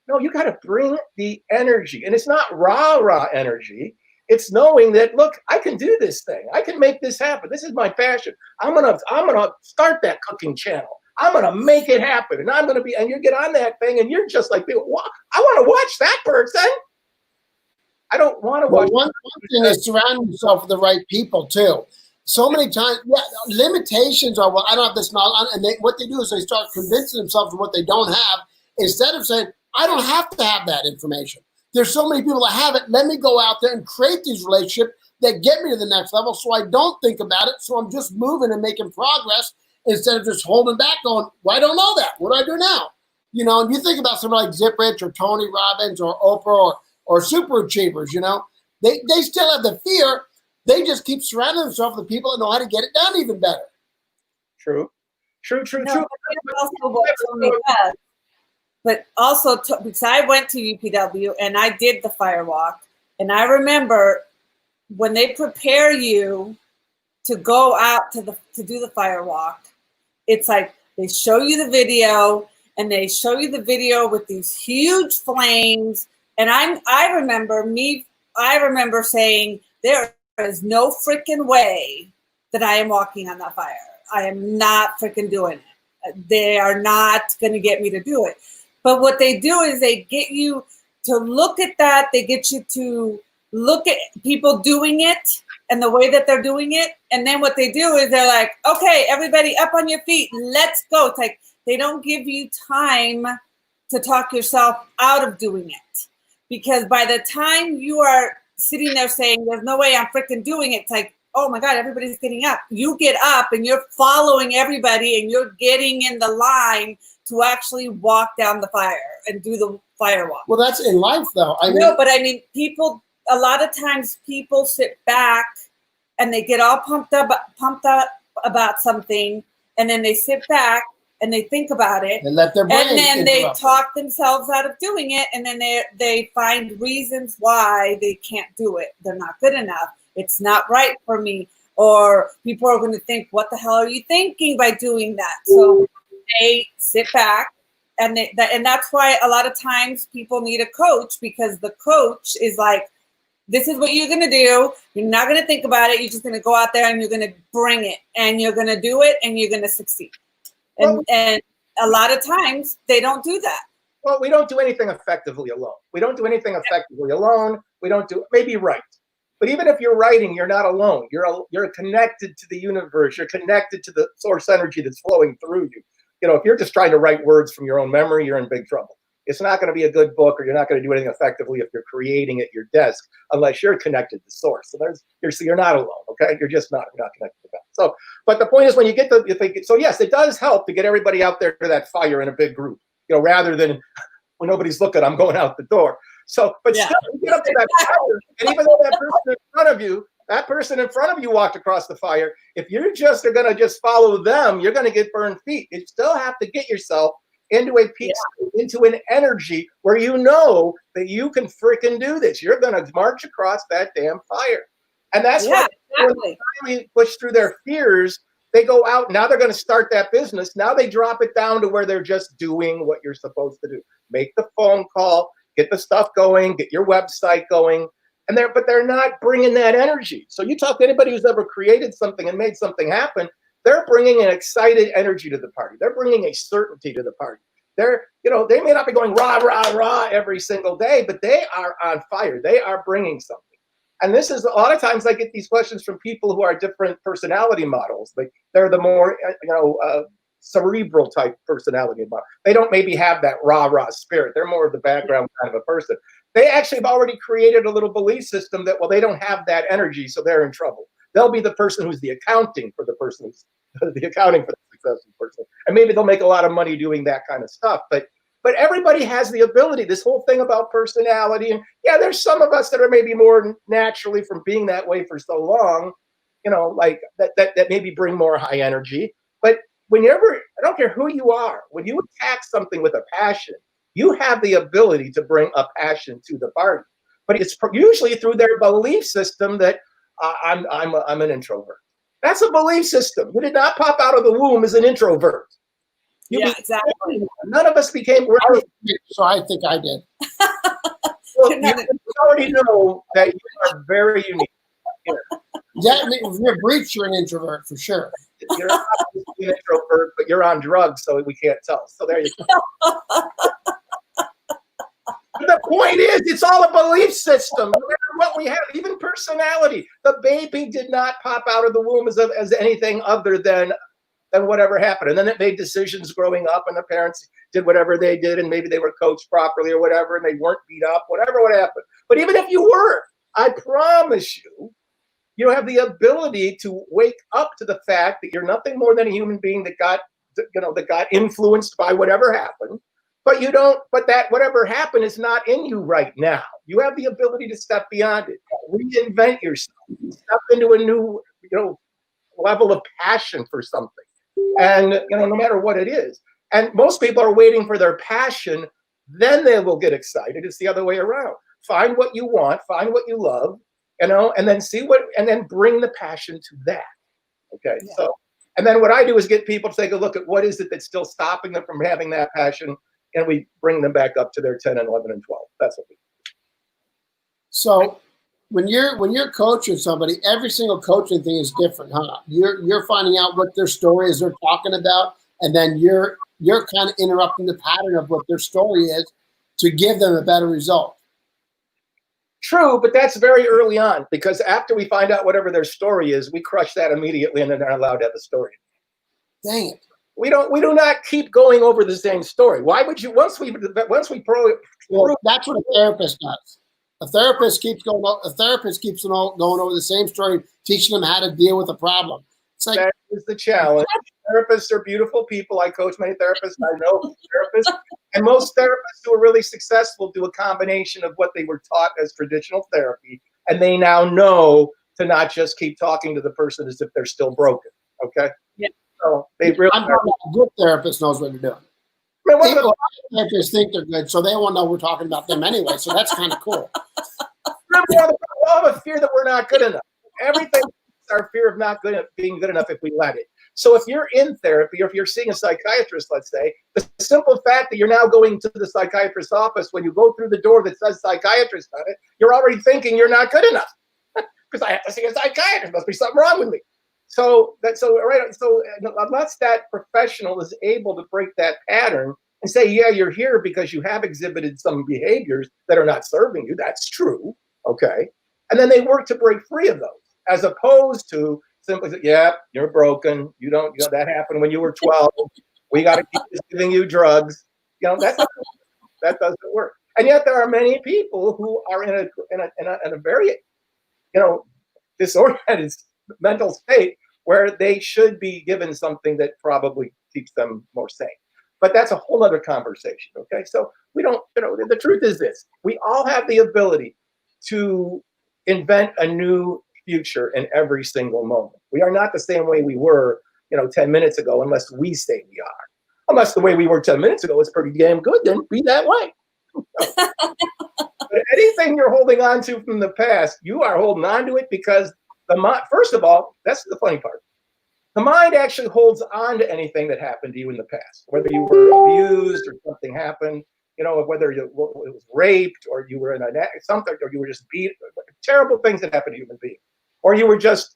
No, you got to bring the energy. And it's not rah energy. It's knowing that, look, I can do this thing. I can make this happen. This is my passion. I'm gonna start that cooking channel. I'm gonna make it happen. And and you get on that thing and you're just like, I want to watch that person. I don't want to watch. One thing is surround yourself with the right people too. So many times, limitations are, well, I don't have this knowledge. And what they do is they start convincing themselves of what they don't have instead of saying, I don't have to have that information. There's so many people that have it. Let me go out there and create these relationships that get me to the next level so I don't think about it. So I'm just moving and making progress instead of just holding back going, well, I don't know that. What do I do now? And you think about somebody like Zip Rich or Tony Robbins or Oprah or super achievers, they still have the fear. They just keep surrounding themselves with people that know how to get it done even better. True. But also, because I went to UPW and I did the fire walk, and I remember when they prepare you to go out to do the fire walk, it's like they show you the video, and they show you the video with these huge flames. And I remember saying, there there is no freaking way that I am walking on that fire. I am not freaking doing it. They are not going to get me to do it. But what they do is they get you to look at that. They get you to look at people doing it and the way that they're doing it. And then what they do is they're like, okay, everybody up on your feet. Let's go. It's like they don't give you time to talk yourself out of doing it. Because by the time you are sitting there saying, there's no way I'm freaking doing it, it's like, oh my God, everybody's getting up. You get up and you're following everybody and you're getting in the line to actually walk down the fire and do the fire walk. Well, that's in life, though. No, but I mean, people, a lot of times people sit back and they get all pumped up about something, and then they sit back and they think about it, and let their brain and then they interrupt talk themselves out of doing it, and then they find reasons why they can't do it. They're not good enough. It's not right for me. Or people are going to think, what the hell are you thinking by doing that? So they sit back, and that's why a lot of times people need a coach, because the coach is like, this is what you're going to do. You're not going to think about it. You're just going to go out there and you're going to bring it, and you're going to do it, and you're going to succeed. And a lot of times they don't do that. Well, we don't do anything effectively alone. We don't do anything effectively alone. We don't do, maybe right. But even if you're writing, you're not alone. You're connected to the universe. You're connected to the source energy that's flowing through you. You know, if you're just trying to write words from your own memory, you're in big trouble. It's not going to be a good book, or you're not going to do anything effectively if you're creating at your desk, unless you're connected to source. So you're not alone. Okay, you're just not connected to that. So, but the point is, when you get you think, so yes, it does help to get everybody out there to that fire in a big group. You know, rather than when nobody's looking, I'm going out the door. So, but still, you get up to that fire, and even though that person in front of you walked across the fire, if you just are going to just follow them, you're going to get burned feet. You still have to get yourself into a peace, into an energy where you know that you can freaking do this. You're going to march across that damn fire. And that's why when they finally push through their fears, they go out. Now they're going to start that business. Now they drop it down to where they're just doing what you're supposed to do. Make the phone call, get the stuff going, get your website going. But they're not bringing that energy. So you talk to anybody who's ever created something and made something happen, they're bringing an excited energy to the party. They're bringing a certainty to the party. They may not be going rah, rah, rah every single day, but they are on fire. They are bringing something. And this is a lot of times I get these questions from people who are different personality models. Like they're the more, cerebral type personality model. They don't maybe have that rah, rah spirit. They're more of the background kind of a person. They actually have already created a little belief system that, well, they don't have that energy, so they're in trouble. They'll be the person who's the accounting for the person who's the accounting for the successful person. And maybe they'll make a lot of money doing that kind of stuff. But everybody has the ability, this whole thing about personality. And yeah, there's some of us that are maybe more naturally from being that way for so long, like that maybe bring more high energy. But I don't care who you are, when you attack something with a passion, you have the ability to bring a passion to the party. But it's usually through their belief system that I'm an introvert. That's a belief system. You did not pop out of the womb as an introvert. Exactly. None of us became. So I think I did. Well, you already know that you are very unique. Yeah, if you're a breach, you're an introvert for sure. You're not an introvert, but you're on drugs, so we can't tell. So there you go. The point is, it's all a belief system. No matter what we have, even personality. The baby did not pop out of the womb as anything other than whatever happened. And then it made decisions growing up, and the parents did whatever they did, and maybe they were coached properly or whatever, and they weren't beat up, whatever would happen. But even if you were, I promise you have the ability to wake up to the fact that you're nothing more than a human being that got influenced by whatever happened. But that whatever happened is not in you right now. You have the ability to step beyond it, reinvent yourself, step into a new, level of passion for something. And, no matter what it is. And most people are waiting for their passion, then they will get excited. It's the other way around. Find what you want, find what you love, and then bring the passion to that. Okay. Yeah. So, and then what I do is get people to take a look at what is it that's still stopping them from having that passion. And we bring them back up to their 10 and 11 and 12. That's what we do. So when you're coaching somebody, every single coaching thing is different, huh? You're finding out what their story is they're talking about, and then you're kind of interrupting the pattern of what their story is to give them a better result. True, but that's very early on, because after we find out whatever their story is, we crush that immediately, and then they're not allowed to have the story. Dang it. We do not keep going over the same story. Why would you? Once we Well, that's what a therapist does. A therapist keeps going over the same story, teaching them how to deal with a problem. It's like, that is the challenge. Therapists are beautiful people. I coach many therapists. I know therapists, and most therapists who are really successful do a combination of what they were taught as traditional therapy, and they now know to not just keep talking to the person as if they're still broken. Okay. Yeah. So they really. I'm talking about a good therapist knows what they're doing. I mean, Therapists think they're good, so they won't know we're talking about them anyway. So that's kind of cool. Remember, we all have a fear that we're not good enough. Everything is our fear of not being good enough if we let it. So if you're in therapy, or if you're seeing a psychiatrist, let's say, the simple fact that you're now going to the psychiatrist's office, when you go through the door that says psychiatrist on it, you're already thinking you're not good enough because I have to see a psychiatrist. Must be something wrong with me. So unless that professional is able to break that pattern and say, yeah, you're here because you have exhibited some behaviors that are not serving you. That's true. Okay. And then they work to break free of those, as opposed to simply say, yeah, you're broken. That happened when you were 12. We got to keep giving you drugs. That doesn't work. And yet there are many people who are in a very, disorganized mental state where they should be given something that probably keeps them more sane. But that's a whole other conversation, okay? So we don't, the truth is this. We all have the ability to invent a new future in every single moment. We are not the same way we were, 10 minutes ago, unless we say we are. Unless the way we were 10 minutes ago is pretty damn good, then be that way. But anything you're holding on to from the past, you are holding on to it because first of all, that's the funny part. The mind actually holds on to anything that happened to you in the past, whether you were abused or something happened, whether it was raped or you were in something, or you were just beat, terrible things that happened to human beings, or you were just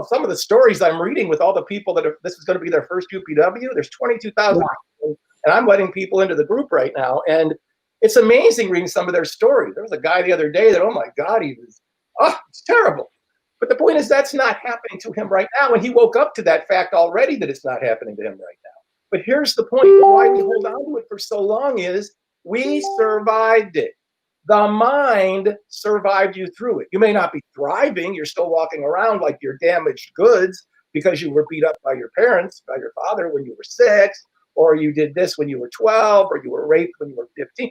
some of the stories I'm reading with all the people this is going to be their first UPW. There's 22,000, and I'm letting people into the group right now, and it's amazing reading some of their stories. There was a guy the other day that, oh my God, it's terrible. But the point is that's not happening to him right now. And he woke up to that fact already that it's not happening to him right now. But here's the point. Why we hold on to it for so long is we survived it. The mind survived you through it. You may not be thriving. You're still walking around like you're damaged goods because you were beat up by your parents, by your father when you were 6, or you did this when you were 12, or you were raped when you were 15.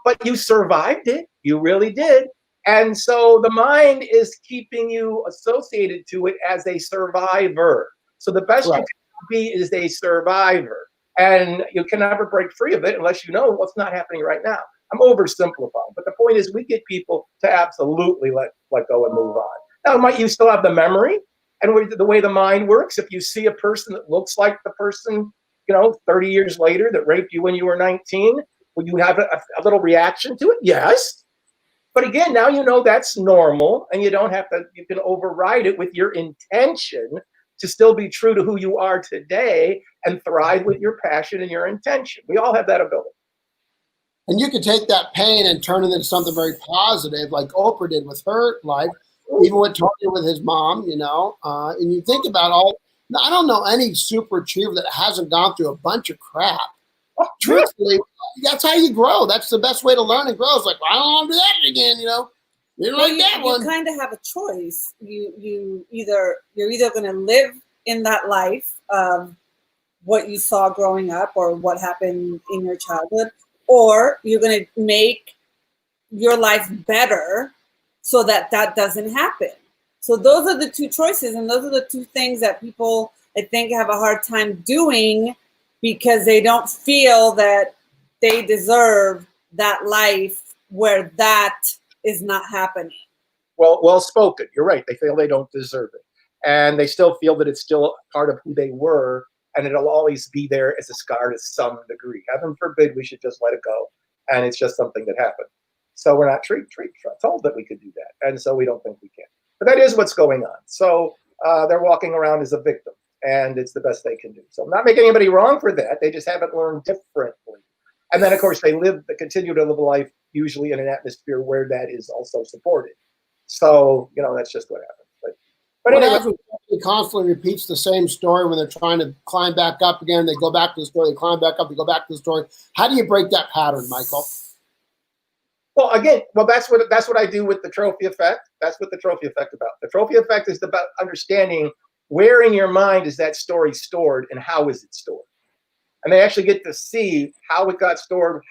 But you survived it. You really did. And so the mind is keeping you associated to it as a survivor. So the best you can be is a survivor. And you can never break free of it unless you know what's not happening right now. I'm oversimplifying. But the point is we get people to absolutely let go and move on. Now, might you still have the memory and the way the mind works? If you see a person that looks like the person, 30 years later that raped you when you were 19, would you have a little reaction to it? Yes. But again, now that's normal, and you can override it with your intention to still be true to who you are today and thrive with your passion and your intention. We all have that ability. And you can take that pain and turn it into something very positive, like Oprah did with her life, even with Tony with his mom, and you think about I don't know any super achiever that hasn't gone through a bunch of crap. Truthfully, that's how you grow. That's the best way to learn and grow. It's like, I don't want to do that again, You kind of have a choice. You're either going to live in that life of what you saw growing up or what happened in your childhood, or you're going to make your life better so that doesn't happen. So those are the two choices, and those are the two things that people, I think, have a hard time doing because they don't feel that they deserve that life where that is not happening. Well spoken. You're right. They feel they don't deserve it. And they still feel that it's still part of who they were, and it'll always be there as a scar to some degree. Heaven forbid we should just let it go, and it's just something that happened. So we're not told that we could do that. And so we don't think we can. But that is what's going on. So they're walking around as a victim, and it's the best they can do. So I'm not making anybody wrong for that. They just haven't learned differently. And then, of course, they continue to live a life usually in an atmosphere where that is also supported. So, that's just what happens. But anyway. He constantly repeats the same story when they're trying to climb back up again. They go back to the story, they climb back up, they go back to the story. How do you break that pattern, Michael? Well, again, that's what I do with the trophy effect. That's what the trophy effect about. The trophy effect is about understanding where in your mind is that story stored and how is it stored. And they actually get to see how it got stored,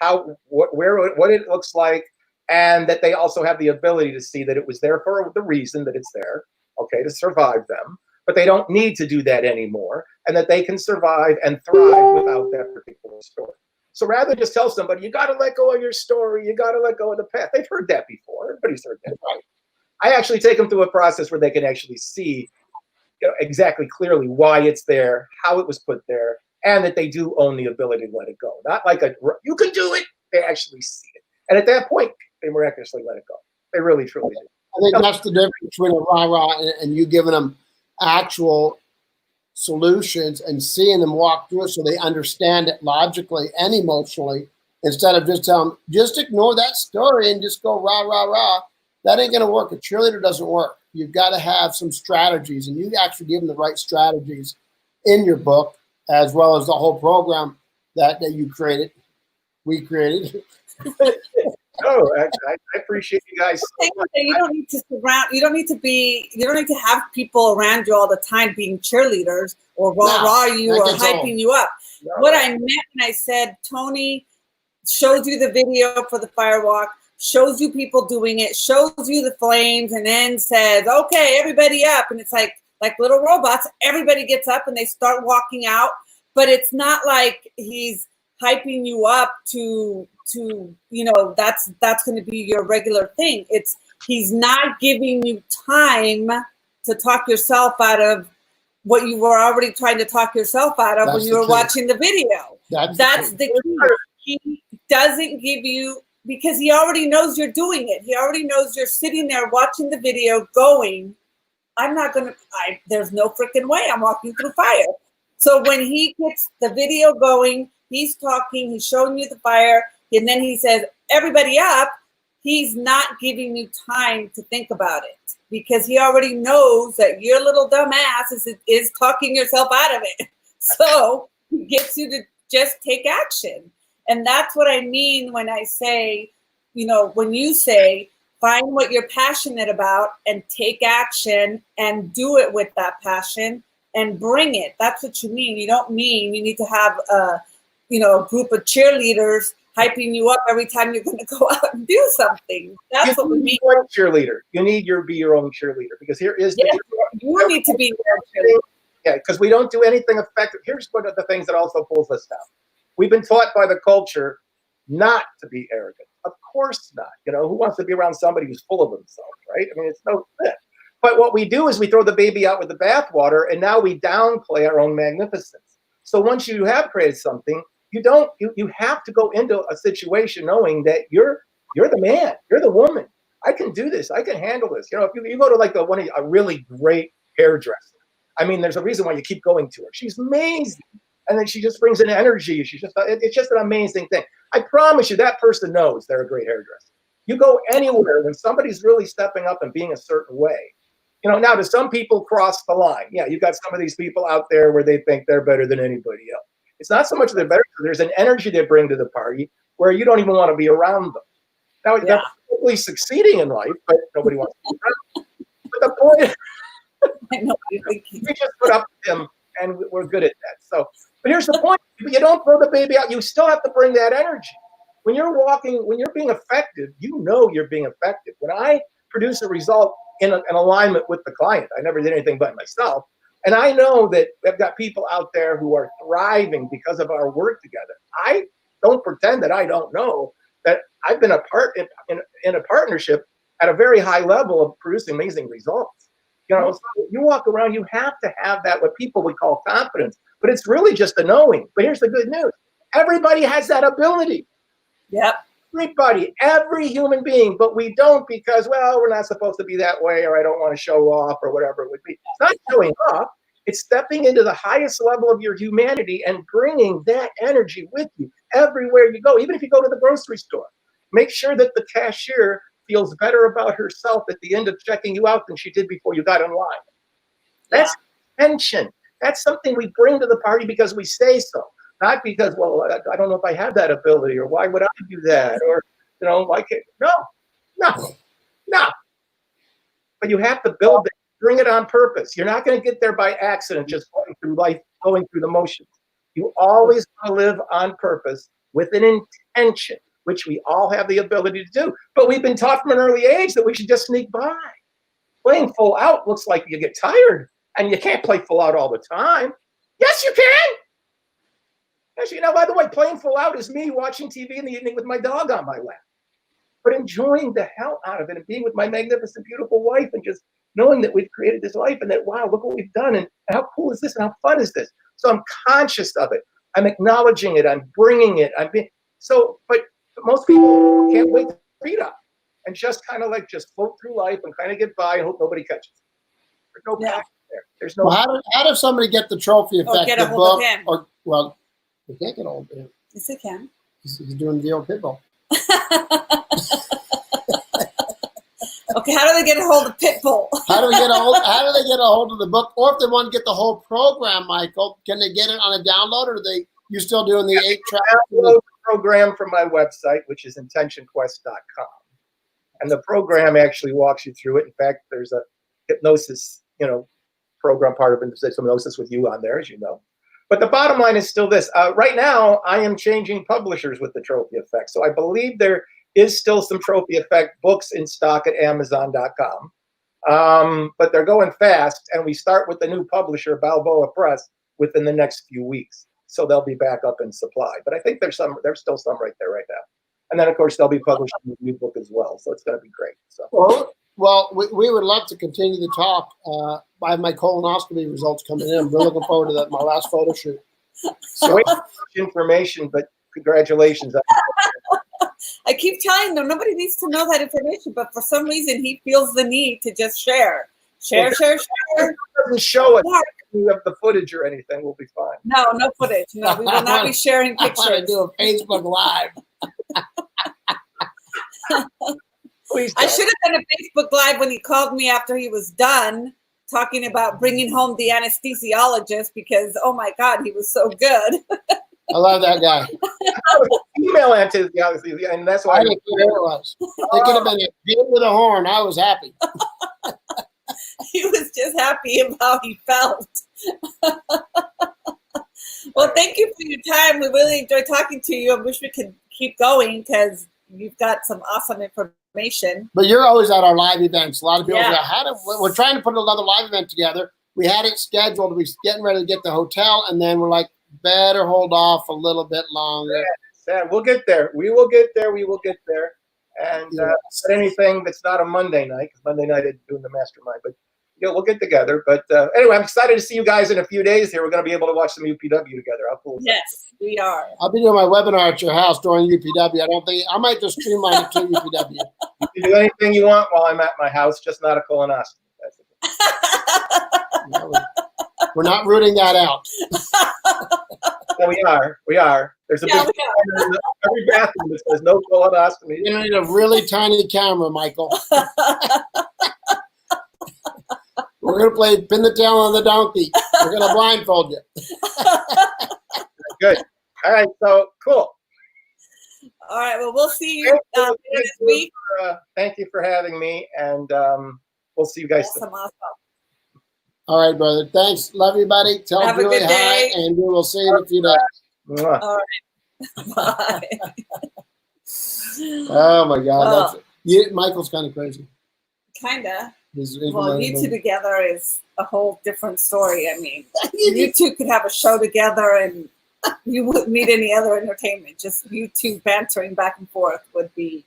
what it looks like, and that they also have the ability to see that it was there for the reason that it's there, okay, to survive them. But they don't need to do that anymore, and that they can survive and thrive without that particular story. So rather than just tell somebody, you got to let go of your story, you got to let go of the past. They've heard that before. Everybody's heard that. Right. I actually take them through a process where they can actually see exactly clearly why it's there, how it was put there, and that they do own the ability to let it go. Not like you can do it. They actually see it. And at that point, they miraculously let it go. They really, truly do. I think that's the difference between a rah-rah and you giving them actual solutions and seeing them walk through it so they understand it logically and emotionally, instead of just telling them, just ignore that story and just go rah, rah, rah. That ain't going to work. A cheerleader doesn't work. You've got to have some strategies, and you actually give them the right strategies in your book, as well as the whole program that you created. We created. Oh, I appreciate you guys. So much. You don't need to surround. You don't need to have people around you all the time being cheerleaders or rah you or hyping you up. No. What I meant when I said Tony shows you the video for the firewalk, shows you people doing it, shows you the flames, and then says, "Okay, everybody up," and it's like little robots. Everybody gets up and they start walking out, but it's not like he's hyping you up to that's going to be your regular thing. He's not giving you time to talk yourself out of what you were already trying to talk yourself out of when you were watching the video. That's the key. He doesn't give you, because he already knows you're doing it. He already knows you're sitting there watching the video going, there's no freaking way I'm walking through fire. So when he gets the video going, he's talking, he's showing you the fire, and then he says, everybody up. He's not giving you time to think about it, because he already knows that your little dumb ass is talking yourself out of it. So he gets you to just take action. And that's what I mean when I say, when you say, find what you're passionate about and take action and do it with that passion and bring it. That's what you mean. You don't mean you need to have a group of cheerleaders hyping you up every time you're going to go out and do something. That's what we mean. Cheerleader. You need to be your own cheerleader, because here is you need to be your cheerleader. Yeah, because we don't do anything effective. Here's one of the things that also pulls us down. We've been taught by the culture not to be arrogant. Of course not. Who wants to be around somebody who's full of themselves, right? I mean, it's no fit. But what we do is we throw the baby out with the bathwater, and now we downplay our own magnificence. So once you have created something, you have to go into a situation knowing that you're the man, you're the woman. I can do this. I can handle this. If you go to a really great hairdresser, I mean, there's a reason why you keep going to her. She's amazing. And then she just brings an energy. It's just an amazing thing. I promise you that person knows they're a great hairdresser. You go anywhere when somebody's really stepping up and being a certain way. Now do some people cross the line? Yeah, you've got some of these people out there where they think they're better than anybody else. It's not so much that they're better. There's an energy they bring to the party where you don't even want to be around them. Now, they're probably succeeding in life, but nobody wants to be around them. But the point we just put up with them, and we're good at that. So, but here's the point. You don't throw the baby out. You still have to bring that energy. When you're being effective, you're being effective. When I produce a result in alignment with the client, I never did anything but myself. And I know that I've got people out there who are thriving because of our work together. I don't pretend that I don't know that I've been a part in a partnership at a very high level of producing amazing results. So you walk around, you have to have that, what people would call confidence, but it's really just a knowing. But here's the good news. Everybody has that ability. Yep. Everybody, every human being, but we don't because, well, we're not supposed to be that way, or I don't want to show off, or whatever it would be. It's not showing off. It's stepping into the highest level of your humanity and bringing that energy with you everywhere you go. Even if you go to the grocery store, make sure that the cashier feels better about herself at the end of checking you out than she did before you got in line. That's tension. That's something we bring to the party because we say so. Not because, well, I don't know if I have that ability, or why would I do that, or, like it. No. But you have to build it, bring it on purpose. You're not going to get there by accident, just going through life, going through the motions. You always want to live on purpose with an intention, which we all have the ability to do. But we've been taught from an early age that we should just sneak by. Playing full out looks like you get tired, and you can't play full out all the time. Yes, you can. Actually, by the way, playing full out is me watching TV in the evening with my dog on my lap, but enjoying the hell out of it and being with my magnificent, beautiful wife and just knowing that we've created this life and that, wow, look what we've done and how cool is this and how fun is this? So I'm conscious of it. I'm acknowledging it. I'm bringing it. But most people can't wait to feet up and just kind of just float through life and kind of get by and hope nobody catches. There's no passion there. There's no. Well, how does somebody get the trophy effect? Get a hold of him. They can't get a hold of him. Yes, they can. He's doing the old pitbull. Okay, how do they get a hold of Pitbull? How do they get a hold of the book? Or if they want to get the whole program, Michael, can they get it on a download, or you still doing the 8-track? Download the program from my website, which is intentionquest.com. And the program actually walks you through it. In fact, there's a hypnosis, program part of hypnosis with you on there, as you know. But the bottom line is still this. Right now, I am changing publishers with the Trophy Effect. So I believe there is still some Trophy Effect books in stock at Amazon.com. But they're going fast, and we start with the new publisher, Balboa Press, within the next few weeks. So they'll be back up in supply. But I think there's still some right there right now. And then, of course, they'll be publishing a new book as well. So it's going to be great. So. Well, we would love to continue the talk. I have my colonoscopy results coming in. We're looking forward to that, my last photo shoot. So information, but congratulations. I keep telling them nobody needs to know that information, but for some reason he feels the need to just share. Share. It doesn't show it. If you have the footage or anything, we'll be fine. No footage. No, we will not be sharing pictures. I want to do a Facebook Live. I should have done a Facebook Live when he called me after he was done talking about bringing home the anesthesiologist because, oh my God, he was so good. I love that guy. Female anesthesiologist, and that's why I didn't care who it was. It could have been a kid with a horn. I was happy. He was just happy about how he felt. Well, thank you for your time. We really enjoyed talking to you. I wish we could keep going because you've got some awesome information. But you're always at our live events. A lot of people say, we're trying to put another live event together. We had it scheduled. We're getting ready to get the hotel, and then we're like, better hold off a little bit longer. Yeah, we'll get there. We will get there. And anything that's not a Monday night, because Monday night I'm doing the mastermind, but we'll get together. But anyway, I'm excited to see you guys in a few days here. We're going to be able to watch some UPW together. How cool is that? Yes, we are. I'll be doing my webinar at your house during UPW. I might just streamline it to UPW. You can do anything you want while I'm at my house, just not a colonoscopy. That's it. We're not rooting that out. No, we are. There's a big sign in every bathroom that says no colonoscopy. You need a really tiny camera, Michael. We're going to play pin the tail on the donkey. We're going to blindfold you. Good. All right. So cool. All right. Well, we'll see you this week. Thank you for having me, and we'll see you guys soon. Awesome. All right, brother. Thanks. Love you, buddy. Tell Julie hi, and we will see you in a few days. All right. Bye. Oh, my God. Michael's kind of crazy. Kind of. Well, you two together is a whole different story. I mean, you two could have a show together and you wouldn't need any other entertainment. Just you two bantering back and forth would be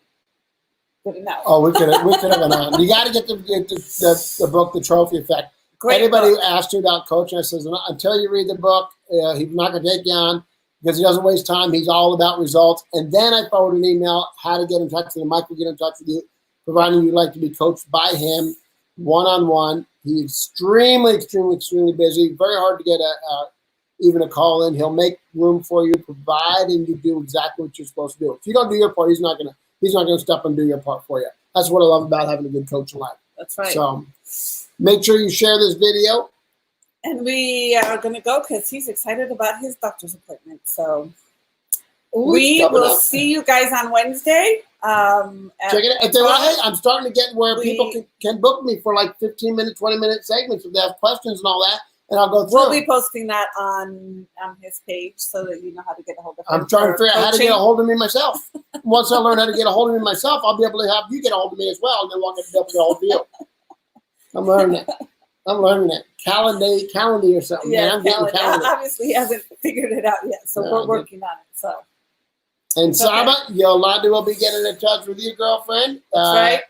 good enough. Oh, we could have been on. You got to get the book, The Trophy Effect. Great Anybody book. Who asked you about coaching, I says, until you read the book, he's not going to take you on. because he doesn't waste time. He's all about results. And then I forward an email, how to get in touch with him. Mike will get in touch with you, providing you'd like to be coached by him one-on-one. He's extremely, extremely, extremely busy. Very hard to get even a call in. He'll make room for you, providing you do exactly what you're supposed to do. If you don't do your part, he's not gonna step and do your part for you. That's what I love about having a good coach in life. That's right. So make sure you share this video. And we are going to go because he's excited about his doctor's appointment. So we will see you guys on Wednesday. Check it out. Hey, I'm starting to get where people can book me for like 15-minute, 20-minute segments if they have questions and all that, and I'll go through. We'll be posting that on his page so that you know how to get a hold of him. I'm trying to figure out how to get a hold of me myself. Once I learn how to get a hold of me myself, I'll be able to have you get a hold of me as well, and then we'll get to be able to get a hold of you. I'm learning it. Calendar or something. Yeah, man. I'm getting calendar. Obviously, he hasn't figured it out yet, so we're working on it. So. And Saba, Yolanda will be getting in touch with you, girlfriend. That's right.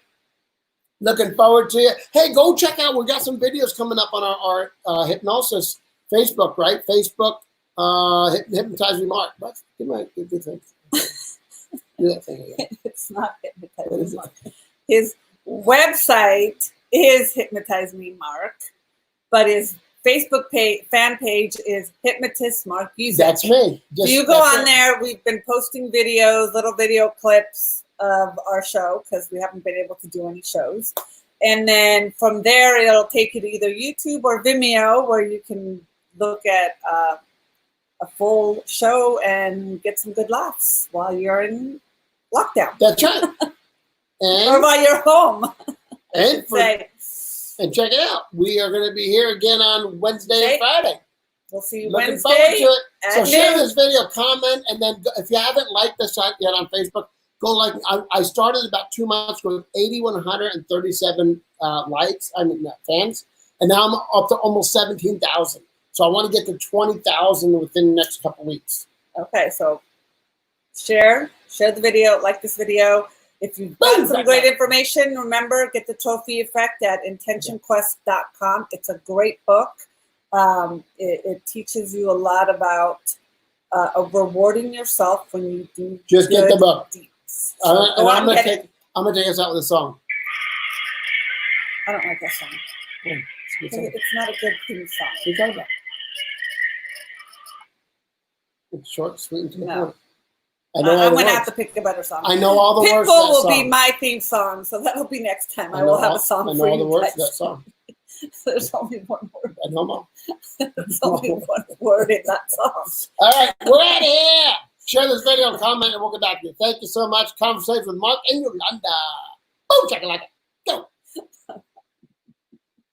Looking forward to it. Hey, go check out. We got some videos coming up on our hypnosis Facebook, right? Facebook, Hypnotize Me Mark. Give me things. Do that thing again. It's not Hypnotize Me Mark. His website is Hypnotize Me Mark, but his Facebook fan page is Hypnotist Mark Music. That's me. So you go on there. We've been posting videos, little video clips of our show because we haven't been able to do any shows. And then from there, it'll take you to either YouTube or Vimeo where you can look at a full show and get some good laughs while you're in lockdown. That's right. Or while you're home. And check it out. We are going to be here again on Wednesday and Friday. We'll see you Looking Wednesday. Forward to it. So share this video, comment, and then if you haven't liked the site yet on Facebook, go like. I started about 2 months ago with 8,137 fans, and now I'm up to almost 17,000. So I want to get to 20,000 within the next couple weeks. Okay, so share the video, like this video. If you've got some great information, remember, get the trophy effect at intentionquest.com. It's a great book. It teaches you a lot about rewarding yourself when you do just get the book. Deeds. So I'm gonna take us out with a song. I don't like that song. It's not a good theme song. It's short, sweet, and to the No. point. I'm going to have to pick a better song. I know all the words to that Pitbull will song. be my theme song, so that'll be next time. I will have a song for you. I know all the words guys. to that song. There's only one word. I know more. There's only one word in that song. All right, we're out of here. Share this video, comment, and we'll get back to you. Thank you so much. Conversation with Mark and Yolanda. Boom, check it like it.